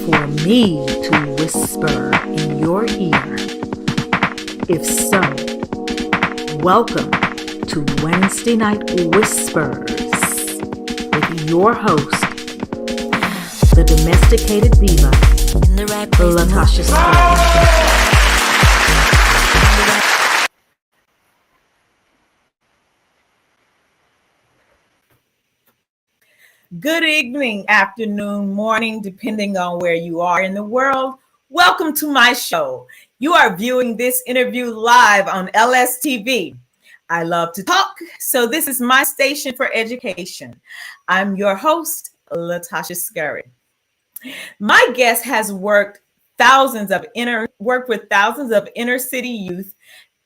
for me to whisper in your ear? If so, welcome to Wednesday Night Whispers with your host, the domesticated diva, Latasha Scott. Good evening, afternoon, morning, depending on where you are in the world. Welcome to my show. You are viewing this interview live on LSTV. I love to talk, so this is my station for education. I'm your host, Latasha Scurry. My guest has worked with thousands of inner city youth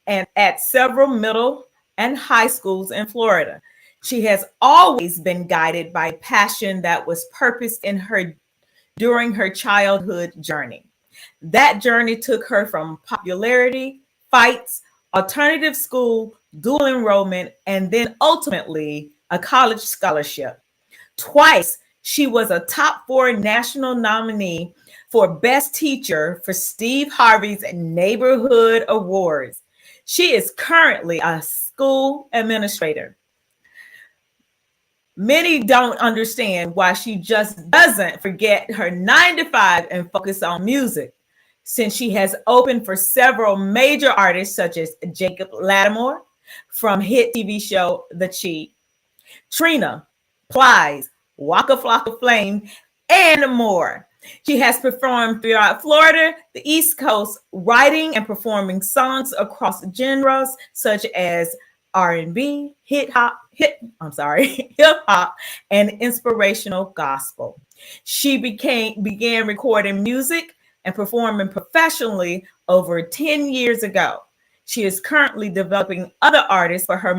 and at several middle and high schools in Florida. She has always been guided by passion that was purposed in her during her childhood journey. That journey took her from popularity, fights, alternative school, dual enrollment, and then ultimately a college scholarship. Twice, she was a top 4 national nominee for Best Teacher for Steve Harvey's Neighborhood Awards. She is currently a school administrator. Many don't understand why she just doesn't forget her 9 to 5 and focus on music, since she has opened for several major artists such as Jacob Latimore from hit TV show The Cheat, Trina, Plies, Waka Flaka Flame, and more. She has performed throughout Florida, the East Coast, writing and performing songs across genres such as R&B, hip hop, and inspirational gospel. She began recording music and performing professionally over 10 years ago. She is currently developing other artists for her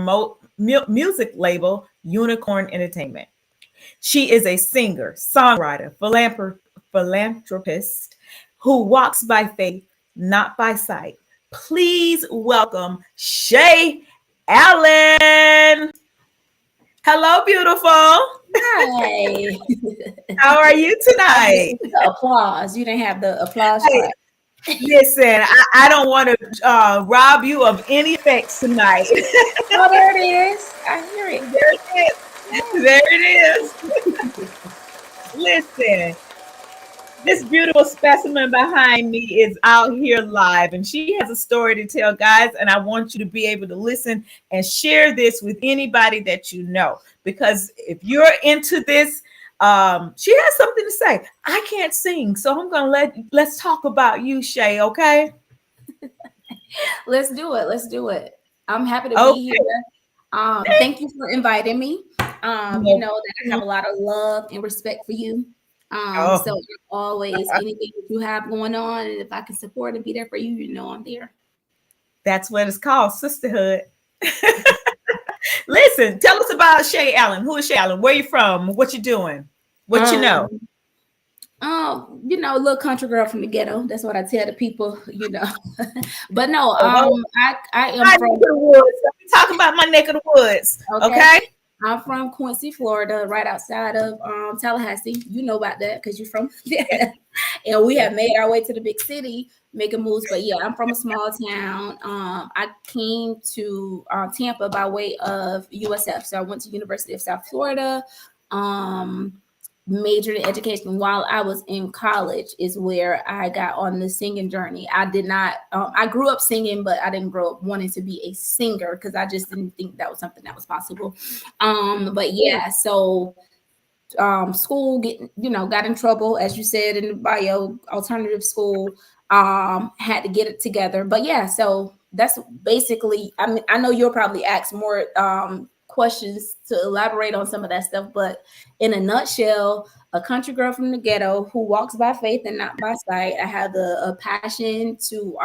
music label, Unicorn Entertainment. She is a singer, songwriter, philanthropist who walks by faith, not by sight. Please welcome Shae Allen. Hello, beautiful. Hi. How are you tonight? The applause. You didn't have the applause. Hey, listen, I don't want to rob you of any effects tonight. Oh, there it is. I hear it. There it is. Listen, this beautiful specimen behind me is out here live, and she has a story to tell, guys, and I want you to be able to listen and share this with anybody that you know, because if you're into this, she has something to say. I can't sing, so I'm gonna let's talk about you, Shae, okay? Let's do it. I'm happy to be here. Thank you for inviting me. You know that I have a lot of love and respect for you. So always anything that you have going on, and if I can support and be there for you, you know I'm there. That's what it's called, sisterhood. Listen, tell us about Shae Allen. Who is Shae Allen? Where you from? What you doing? What you know? You know, a little country girl from the ghetto. That's what I tell the people, you know. But no, I am from the woods. Let me talk about my neck of the woods. Okay? I'm from Quincy, Florida, right outside of Tallahassee. You know about that because you're from there. And we have made our way to the big city, making moves. But yeah, I'm from a small town. I came to Tampa by way of USF. So I went to University of South Florida. Majored in education while I was in college is where I got on the singing journey. I did not, I grew up singing, but I didn't grow up wanting to be a singer because I just didn't think that was something that was possible. But yeah, so school got in trouble, as you said in the bio, alternative school, had to get it together. But yeah, so that's basically, I mean, I know you'll probably ask more questions to elaborate on some of that stuff, but in a nutshell, a country girl from the ghetto who walks by faith and not by sight. I have a passion to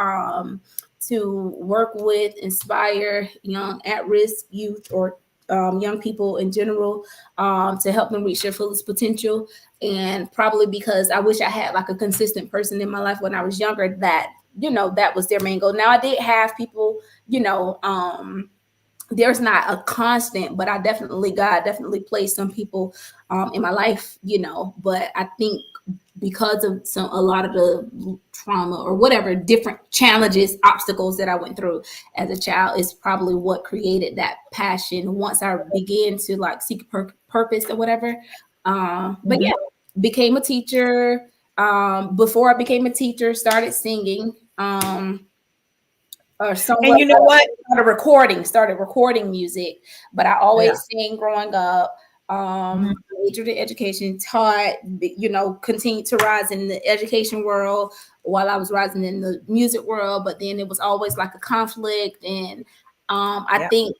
work with, inspire young at-risk youth or young people in general, to help them reach their fullest potential. And probably because I wish I had like a consistent person in my life when I was younger that, that was their main goal. Now I did have people, there's not a constant, but God definitely placed some people in my life, but I think because of a lot of the trauma or whatever different challenges, obstacles that I went through as a child is probably what created that passion once I began to like seek purpose or whatever. But yeah, became a teacher. Before I became a teacher, started singing. Or and you know what? Started recording music, but I always sang growing up. Majored in education, taught, continued to rise in the education world while I was rising in the music world. But then it was always like a conflict. And I think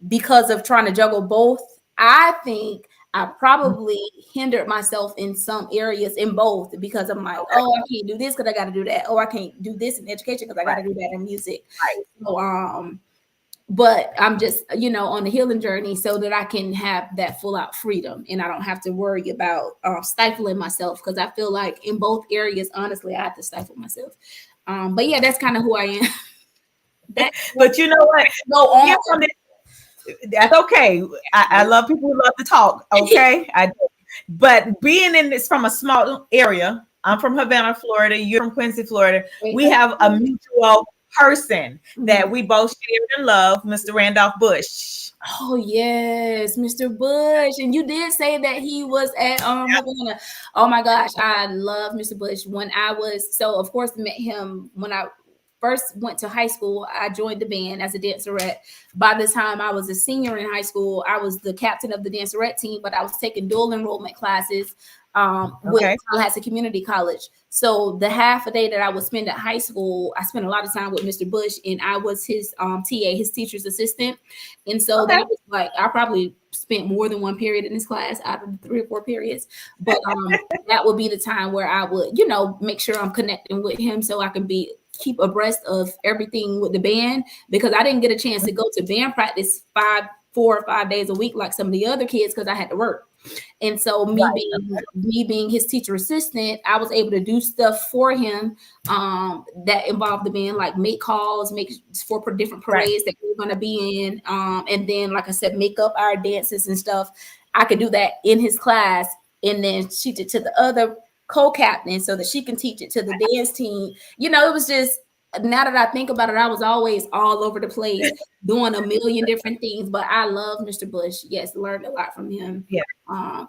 because of trying to juggle both, I think I probably hindered myself in some areas in both because I'm like, oh, I can't do this because I got to do that. Oh, I can't do this in education because I got to do that in music. So, but I'm just, on the healing journey so that I can have that full out freedom and I don't have to worry about stifling myself, because I feel like in both areas, honestly, I have to stifle myself. But yeah, that's kind of who I am. But you know what? Go on. That's okay. I love people who love to talk. Okay. But being in this from a small area, I'm from Havana, Florida. You're from Quincy, Florida. We have a mutual person that we both share and love, Mr. Randolph Bush. Oh yes, Mr. Bush. And you did say that he was at Havana. Oh my gosh, I love Mr. Bush. Of course met him when I first went to high school. I joined the band as a dancerette. By the time I was a senior in high school, I was the captain of the dancerette team, but I was taking dual enrollment classes with Tallahassee Community College. So the half a day that I would spend at high school, I spent a lot of time with Mr. Bush, and I was his TA, his teacher's assistant. And so that was like, I probably spent more than one period in his class out of the 3 or 4 periods. But that would be the time where I would, make sure I'm connecting with him so I can keep abreast of everything with the band, because I didn't get a chance to go to band practice 4 or 5 days a week like some of the other kids because I had to work. And so me being his teacher assistant, I was able to do stuff for him that involved the band, like make calls, make for different parades that we were going to be in. And then, like I said, make up our dances and stuff. I could do that in his class and then teach it to the other co-captain so that she can teach it to the dance team. It was just, now that I think about it, I was always all over the place doing a million different things, but I love Mr. Bush. Yes, learned a lot from him. Yeah.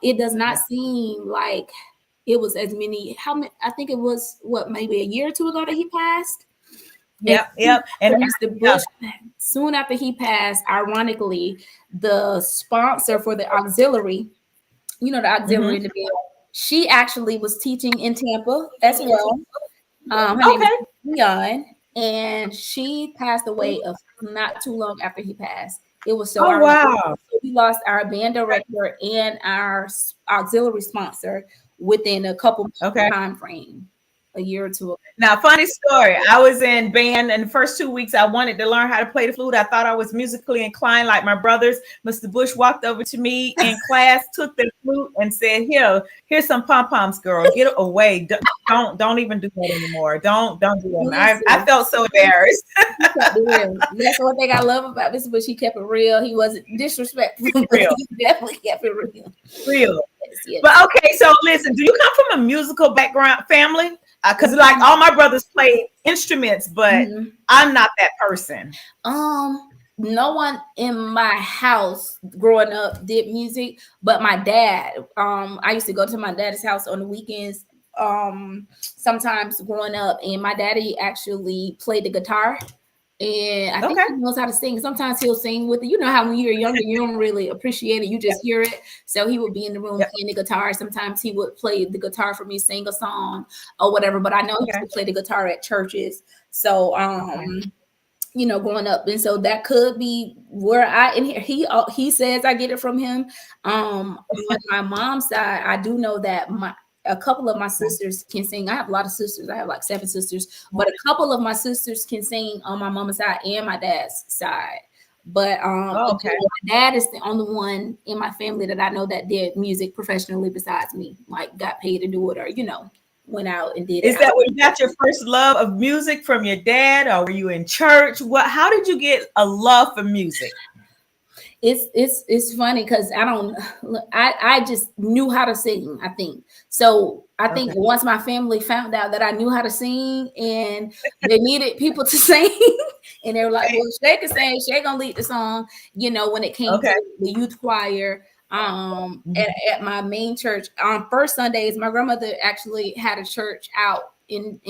It does not seem like it was as many. I think it was maybe a year or 2 ago that he passed. Yep. And Mr. Bush, soon after he passed, ironically, the sponsor for the auxiliary, the auxiliary in the band, she actually was teaching in Tampa as well. Her name is Leon, and she passed away not too long after he passed. It was so we lost our band director and our auxiliary sponsor within a couple time frame, a year or two ago. Now, funny story. I was in band, and the first 2 weeks I wanted to learn how to play the flute. I thought I was musically inclined like my brothers. Mr. Bush walked over to me in class, took the flute, and said, "Here's some pom-poms, girl. Get away. Don't even do that anymore. Don't do that." I felt so embarrassed. That's one thing I love about Mr. Bush. He kept it real. He wasn't disrespectful. But he definitely kept it real. Yes. But okay, so listen, do you come from a musical background family? Because like all my brothers played instruments, but I'm not that person. No one in my house growing up did music, but my dad. I used to go to my dad's house on the weekends. Sometimes growing up, and my daddy actually played the guitar. And I think he knows how to sing. Sometimes he'll sing with it. You know how when you're younger, you don't really appreciate it. You just hear it. So he would be in the room playing the guitar. Sometimes he would play the guitar for me, sing a song or whatever. But I know he used to play the guitar at churches. So, growing up. And so that could be where he says I get it from him. On my mom's side, I do know that a couple of my sisters can sing. I have a lot of sisters. I have like 7 sisters, but a couple of my sisters can sing on my mama's side and my dad's side. But my dad is the only one in my family that I know that did music professionally besides me, like got paid to do it or, went out and did it. Is that where you got your first love of music, from your dad, or were you in church? How did you get a love for music? It's funny because I just knew how to sing, I think. So I think once my family found out that I knew how to sing and they needed people to sing, and they were like, well, Shae can sing, Shae gonna lead the song, when it came to the youth choir. At my main church on first Sundays, my grandmother actually had a church out in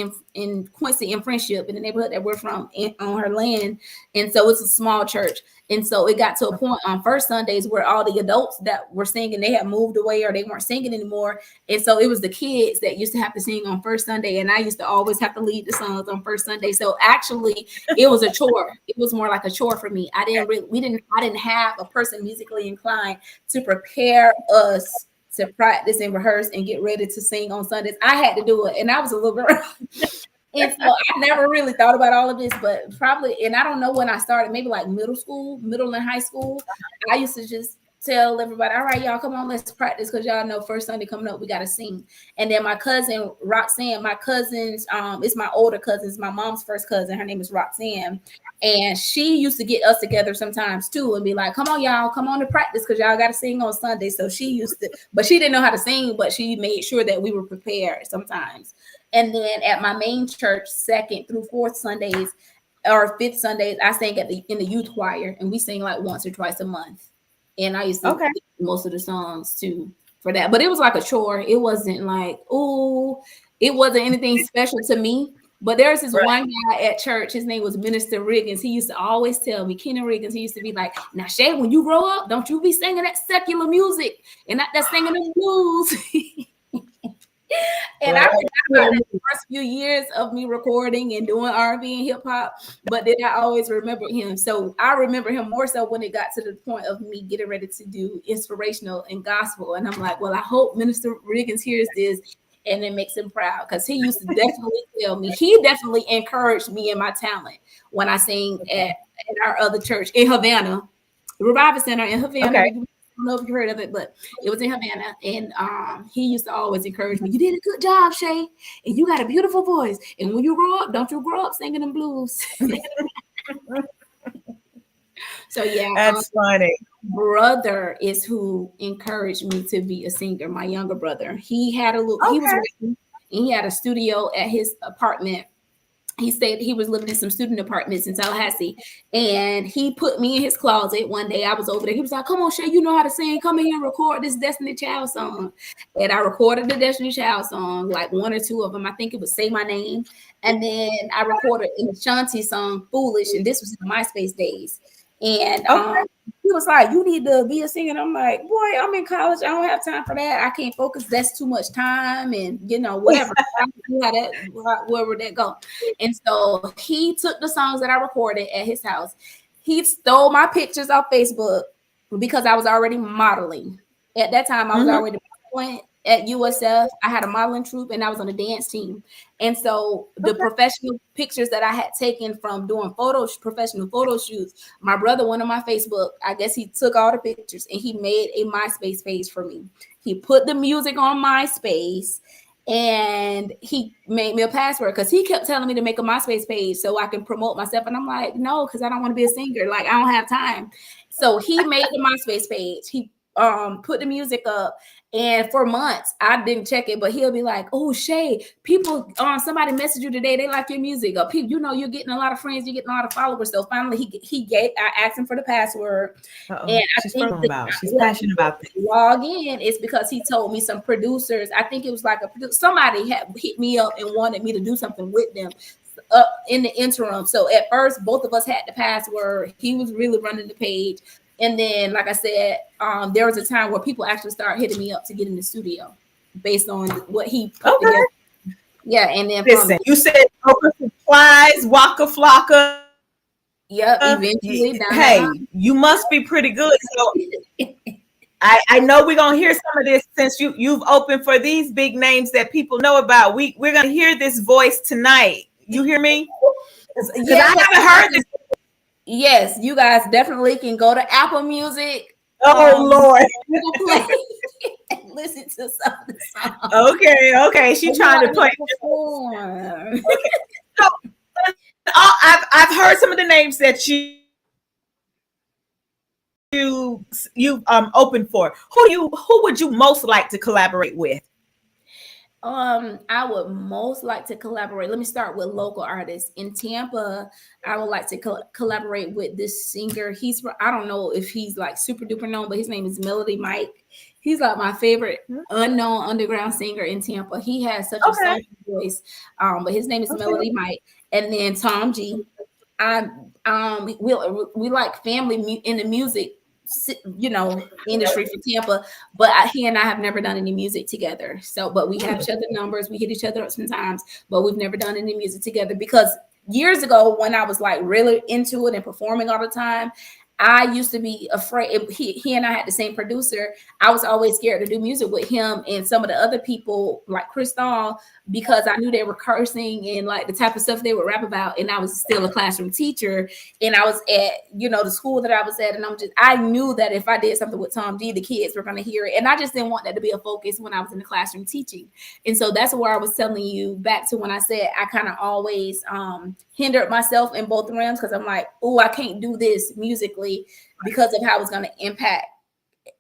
Quincy, in Friendship, in the neighborhood that we're from, on her land. And so it's a small church. And so it got to a point on first Sundays where all the adults that were singing, they had moved away or they weren't singing anymore. And so it was the kids that used to have to sing on first Sunday. And I used to always have to lead the songs on first Sunday. So actually it was a chore. It was more like a chore for me. I didn't have a person musically inclined to prepare us to practice and rehearse and get ready to sing on Sundays. I had to do it. And I was a little girl. And so I never really thought about all of this, but probably, and I don't know when I started, maybe like middle and high school. I used to just tell everybody, all right, y'all, come on, let's practice, because y'all know first Sunday coming up, we got to sing. And then my cousin, Roxanne, my cousins, it's my older cousins, my mom's first cousin, her name is Roxanne. And she used to get us together sometimes too and be like, come on, y'all, come on to practice because y'all got to sing on Sunday. So she used to, but she didn't know how to sing, but she made sure that we were prepared sometimes. And then at my main church, second through fourth Sundays or fifth Sundays, I sang in the youth choir, and we sing like once or twice a month. And I used to do most of the songs too for that. But it was like a chore. It wasn't like, it wasn't anything special to me. But there's this one guy at church, his name was Minister Riggins. He used to always tell me, Kenny Riggins, he used to be like, now, Shae, when you grow up, don't you be singing that secular music and not that singing the blues. And I forgot about the first few years of me recording and doing R&B and hip hop, but then I always remembered him. So I remember him more so when it got to the point of me getting ready to do inspirational and gospel. And I'm like, well, I hope Minister Riggins hears this and it makes him proud, because he used to definitely tell me, he definitely encouraged me in my talent when I sing at our other church in Havana, the Revival Center in Havana. I don't know if you heard of it, but it was in Havana. And he used to always encourage me, you did a good job, Shae, and you got a beautiful voice. And when you grow up, don't you grow up singing them blues. So yeah, that's funny. Brother is who encouraged me to be a singer. My younger brother, he had he was working, and he had a studio at his apartment. He said he was living in some student apartments in Tallahassee, and he put me in his closet one day. I was over there. He was like, come on, Shae, you know how to sing. Come in here and record this Destiny Child song. And I recorded the Destiny Child song, like one or two of them. I think it was Say My Name. And then I recorded an Ashanti song, Foolish. And this was in MySpace days. And he was like, you need to be a singer. And I'm like, boy, I'm in college. I don't have time for that. I can't focus. That's too much time. And, whatever. Wherever that go. And so he took the songs that I recorded at his house. He stole my pictures off Facebook because I was already modeling. At that time, I was already modeling at USF. I had a modeling troupe and I was on a dance team. And so the professional pictures that I had taken from doing professional photo shoots, my brother went on my Facebook. I guess he took all the pictures and he made a MySpace page for me. He put the music on MySpace and he made me a password because he kept telling me to make a MySpace page so I can promote myself. And I'm like, no, because I don't want to be a singer. Like, I don't have time. So he made the MySpace page. He put the music up, and for months I didn't check it, but he'll be like, oh, Shae, people, somebody messaged you today, they like your music, or people, you're getting a lot of friends, you're getting a lot of followers. So finally I asked him for the password. And she's passionate about this. Log in is because he told me some producers, I think it was like somebody had hit me up and wanted me to do something with them in the interim. So at first both of us had the password. He was really running the page. And then, like I said, there was a time where people actually started hitting me up to get in the studio based on what he put together. Yeah, and then you said Plies, Waka Flaka. Yep, eventually. You must be pretty good. So I know we're gonna hear some of this since you've opened for these big names that people know about. We're gonna hear this voice tonight. You hear me? Because I haven't heard this. Yes, you guys definitely can go to Apple Music. Oh, Lord. Listen to some of the songs. Okay. She's trying to play. So, I've heard some of the names that you you open for? Who would you most like to collaborate with? I would most like to collaborate. Let me start with local artists in Tampa. I would like to collaborate with this singer. I don't know if he's like super duper known, but his name is Melody Mike. He's like my favorite unknown underground singer in Tampa. He has such a soulful voice. But his name is Melody Mike. And then Tom G. We like family in the music, industry for Tampa, but he and I have never done any music together. So, but we have each other numbers. We hit each other up sometimes, but we've never done any music together because years ago when I was like really into it and performing all the time, I used to be afraid. He and I had the same producer. I was always scared to do music with him and some of the other people like Crystal because I knew they were cursing and like the type of stuff they would rap about. And I was still a classroom teacher and I was at, the school that I was at. And I knew that if I did something with Tom G, the kids were going to hear it. And I just didn't want that to be a focus when I was in the classroom teaching. And so that's where I was telling you back to when I said I kind of always hindered myself in both realms because I'm like, oh, I can't do this musically because of how it's going to impact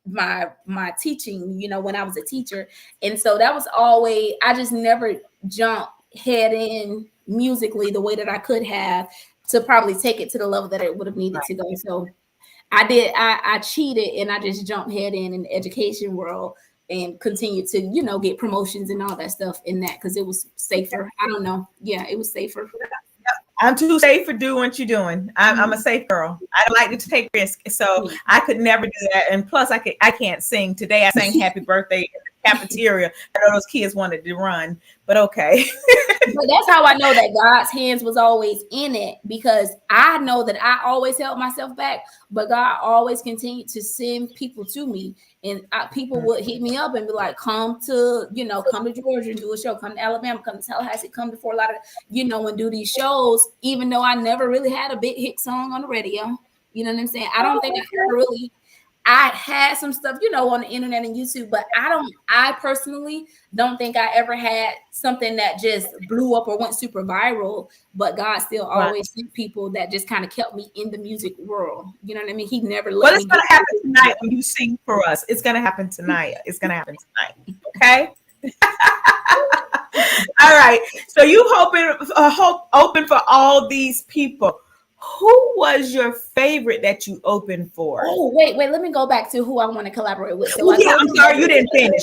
my teaching, when I was a teacher. And so that was always, I just never jumped head in musically the way that I could have to probably take it to the level that it would have needed to go. So I cheated and I just jumped head in the education world and continued to, get promotions and all that stuff in that because it was safer. I don't know. Yeah, it was safer. I'm too safe for doing what you're doing. I'm a safe girl. I don't like to take risks, so I could never do that. And plus, I can't sing. Today, I sang "Happy Birthday" in the cafeteria. I know those kids wanted to run, but okay. But that's how I know that God's hands was always in it because I know that I always held myself back, but God always continued to send people to me, and people would hit me up and be like, "Come to Georgia and do a show. Come to Alabama. Come to Tallahassee. Come to Fort Lauderdale, and do these shows." Even though I never really had a big hit song on the radio, you know what I'm saying? I don't think I ever really. I had some stuff, on the internet and YouTube, but I personally don't think I ever had something that just blew up or went super viral, but God still always sent people that just kind of kept me in the music world. You know what I mean? He never let me. Well, it's going to happen tonight when you sing for us. It's going to happen tonight. It's going to happen tonight. Okay? All right. So you open for all these people. Who was your favorite that you opened for? Oh, wait. Let me go back to who I want to collaborate with. So I'm sorry, you didn't finish.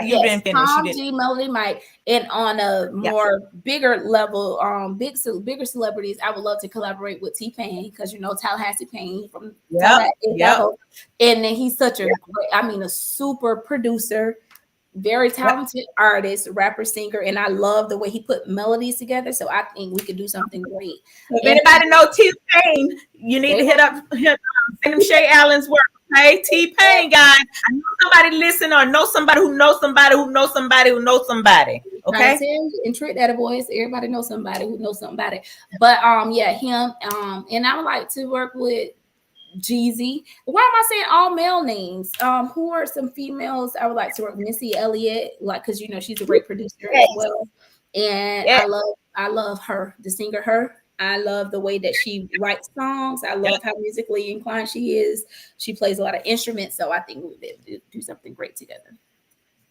You didn't finish. Tom G, Melody Mike, and on a more bigger level, bigger celebrities, I would love to collaborate with T-Pain because Tallahassee Pain from Tallahassee, and then he's such a great, a super producer. Very talented artist, rapper, singer, and I love the way he put melodies together. So I think we could do something great. If anybody know T-Pain, you need to hit him Shae Allen's work. Okay, T-Pain, guys. I know somebody listen or know somebody who knows somebody who knows somebody who knows somebody. Okay, and trick that voice. Everybody knows somebody who knows somebody. But him. And I would like to work with Jeezy. Why am I saying all male names? Who are some females I would like to work with? Missy Elliott, because she's a great producer as well. And I love her, the singer her. I love the way that she writes songs. I love how musically inclined she is. She plays a lot of instruments, so I think we would do something great together.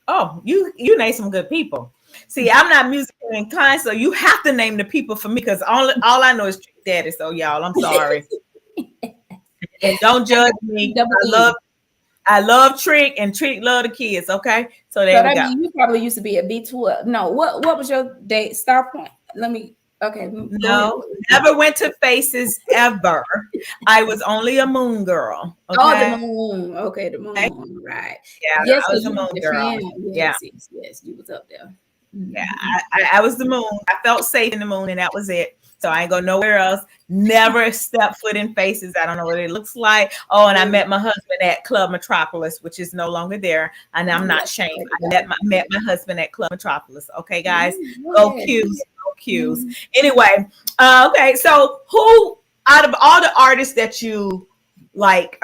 Oh, you name some good people. See, I'm not musically inclined, so you have to name the people for me because all I know is Trick Daddy. So y'all, I'm sorry. And don't judge me. I love Trick, and Trick love the kids. Okay, so there we go. You probably used to be a B12. No, what was your date star point? Okay. No, never went to Faces ever. I was only a Moon girl. Okay? Oh, the Moon. Okay, the Moon. Okay. Right. Yeah, yes, I was a Moon girl. Yes, you was up there. Yeah, I was the Moon. I felt safe in the Moon, and that was it. So I ain't go nowhere else. Never stepped foot in Faces. I don't know what it looks like. Oh, and I met my husband at Club Metropolis, which is no longer there. And I'm not ashamed. I met my husband at Club Metropolis. Okay, guys, go cues. Anyway, okay. So who out of all the artists that you like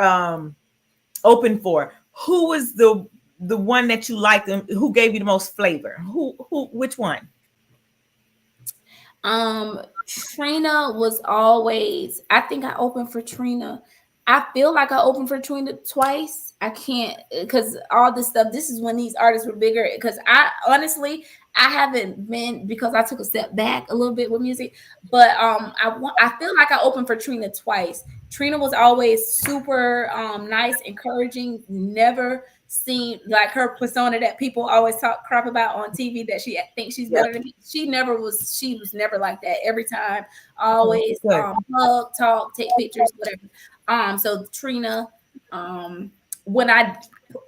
opened for, who was the one that you liked and who gave you the most flavor? Which one? Trina was always, I think I opened for Trina. I feel like I opened for Trina twice. I can't, because all this stuff, this is when these artists were bigger. Because I honestly, I haven't been, because I took a step back a little bit with music, but I feel like I opened for Trina twice. Trina was always super nice, encouraging, never seemed like her persona that people always talk crap about on TV, that she thinks she's better than me. She was never like that. Every time, always hug, talk, take pictures, whatever. So Trina, when I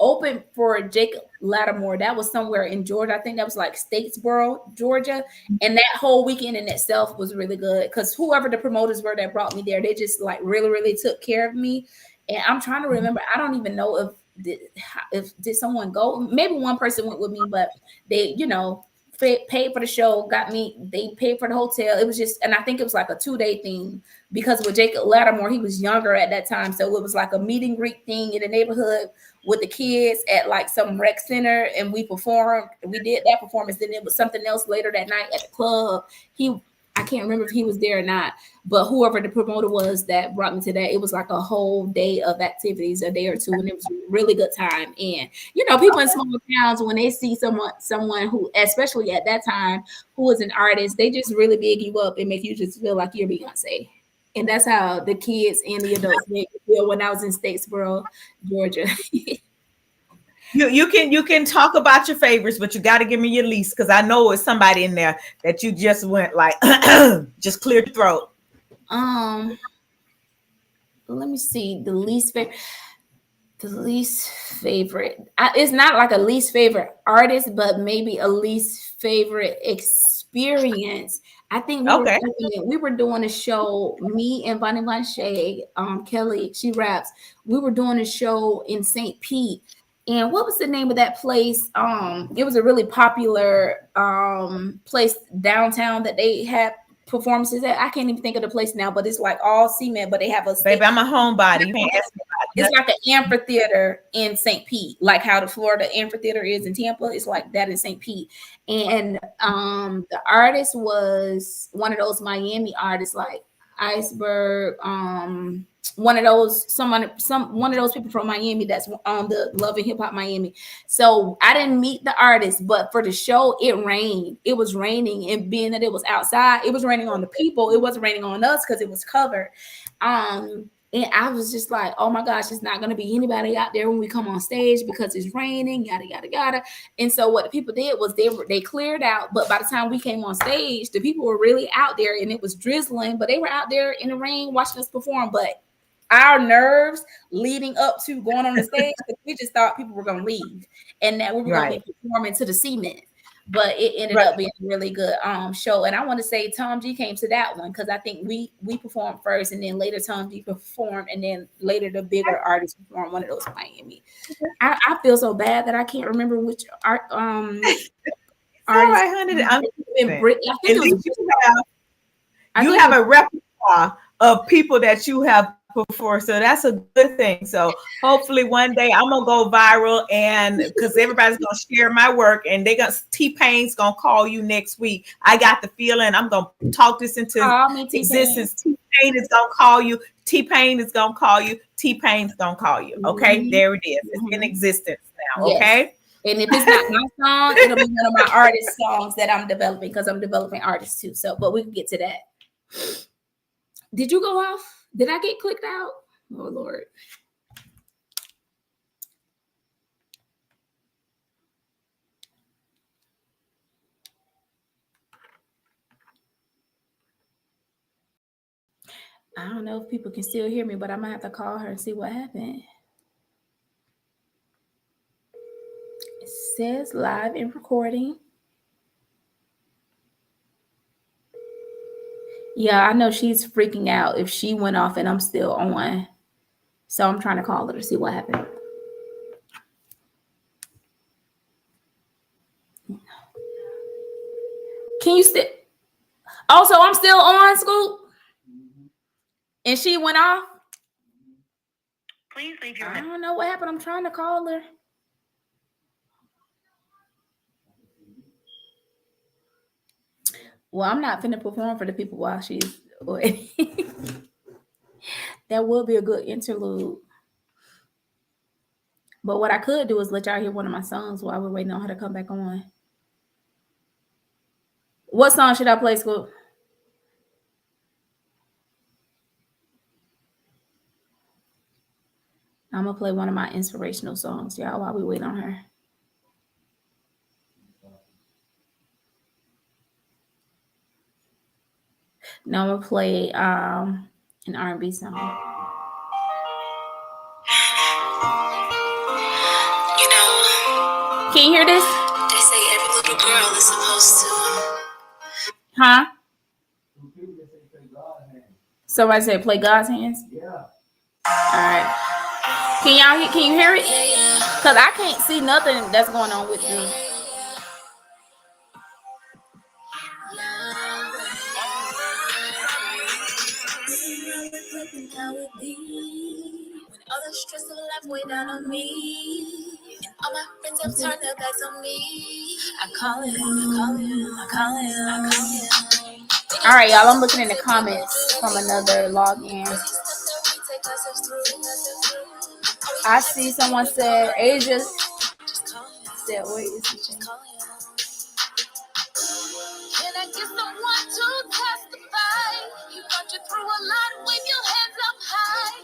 opened for Jacob Latimore, that was somewhere in Georgia. I think that was like Statesboro, Georgia. And that whole weekend in itself was really good, because whoever the promoters were that brought me there, they just like really, really took care of me. And I'm trying to remember, I don't even know if did someone go? Maybe one person went with me, but they, paid for the show, they paid for the hotel. It was just, and I think it was like a 2-day thing, because with Jacob Latimore, he was younger at that time. So it was like a meet and greet thing in the neighborhood with the kids at like some rec center. And we did that performance. Then it was something else later that night at the club. I can't remember if he was there or not, but whoever the promoter was that brought me to that, it was like a whole day of activities, a day or two, and it was a really good time. And people in small towns, when they see someone who, especially at that time, who is an artist, they just really big you up and make you just feel like you're Beyonce. And that's how the kids and the adults made me feel when I was in Statesboro, Georgia. You can talk about your favorites, but you got to give me your least, because I know it's somebody in there that you just went like, just cleared your throat. Let me see. The least favorite. It's not like a least favorite artist, but maybe a least favorite experience. I think we were doing a show, me and Bonnie Blanchet, Kelly, she raps. We were doing a show in St. Pete. And what was the name of that place? It was a really popular place downtown that they had performances at. I can't even think of the place now, but it's like all cement, but they have a baby, I'm a homebody. You can't ask me about it. It's like an amphitheater in St. Pete, like how the Florida amphitheater is in Tampa. It's like that in St. Pete. And the artist was one of those Miami artists, like Iceberg, one of those one of those people from Miami that's on the Love and Hip Hop Miami. So I didn't meet the artist, but for the show, it rained. It was raining, and being that it was outside, it was raining on the people. It wasn't raining on us because it was covered. And I was just like, oh my gosh, it's not going to be anybody out there when we come on stage because it's raining, yada, yada, yada. And so what the people did was they cleared out. But by the time we came on stage, the people were really out there, and it was drizzling, but they were out there in the rain watching us perform. But our nerves leading up to going on the stage, we just thought people were going to leave and that we were going to be performing to the cement. But it ended up being a really good show. And I want to say Tom G came to that one, because I think we performed first, and then later Tom G performed, and then later the bigger artists performed, one of those Miami. I feel so bad that I can't remember which art artist. You have a repertoire of people that you have before, so that's a good thing. So hopefully one day I'm gonna go viral, and because everybody's gonna share my work, and T-Pain's gonna call you next week. I got the feeling I'm gonna talk this into existence. T-Pain is gonna call you. T-Pain is gonna call you. T-Pain's gonna call you. Okay, there it is. It's in existence now. Yes. Okay. And if it's not my song, it'll be one of my artist songs that I'm developing, because I'm developing artists too. So, but we can get to that. Did you go off? Did I get clicked out? Oh, Lord. I don't know if people can still hear me, but I might have to call her and see what happened. It says live and recording. Yeah, I know she's freaking out if she went off and I'm still on. So I'm trying to call her to see what happened. Can you still? Also, I'm still on, Scoop. And she went off. Please leave your. I don't know what happened. I'm trying to call her. Well, I'm not finna perform for the people while she's away. That would be a good interlude. But what I could do is let y'all hear one of my songs while we're waiting on her to come back on. What song should I play, Scoop? I'm going to play one of my inspirational songs, y'all, while we wait on her. Now I'm going to play an R&B song. You know, can you hear this? They say every little girl is supposed to. Huh? Somebody said play God's hands? Yeah. All right. Can you hear it? Because I can't see nothing that's going on with you. How it be when all the stress of life weigh down on me, and all my friends have turned their backs on me. I call him. All right, y'all. I'm looking in the comments from another login. I see someone said Asia said, "Wait, is it?" Can I get someone to testify? You got you through a lot, wave your hands up high.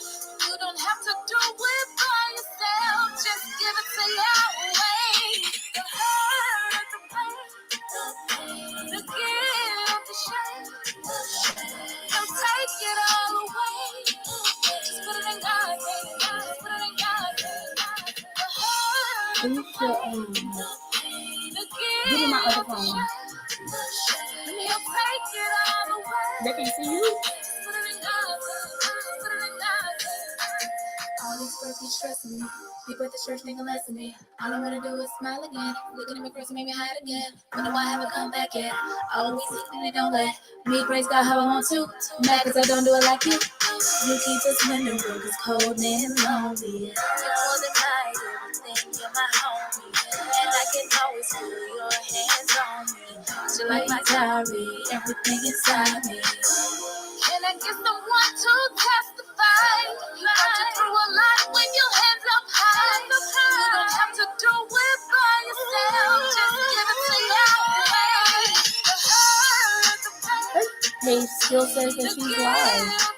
You don't have to do it by yourself, just give it to Yahweh. The hurt, the pain, the guilt, the shame. He'll take it all away. Just put it in God's hands. Just put it in God's hands. The hurt, the pain, the guilt, give me my other phone. They can see you. All these girls be stressing me. People at the church think less of me. All I wanna do is smile again. Looking at me crazy, make me hide again. Wonder why I haven't come back yet. Always thinking they don't let me praise God how I want to. Mad cause I don't do it like you. You keep us window cause cold and lonely. You're more than my everything, you're my homie. And I can always feel your hands on me. You like my diary, everything inside me. Can I get someone to testify? You got you through a lot, wave your hands up high. You don't have to do it by yourself, just give it to Yahweh. The hurt, the pain, Hey, still says that she's live.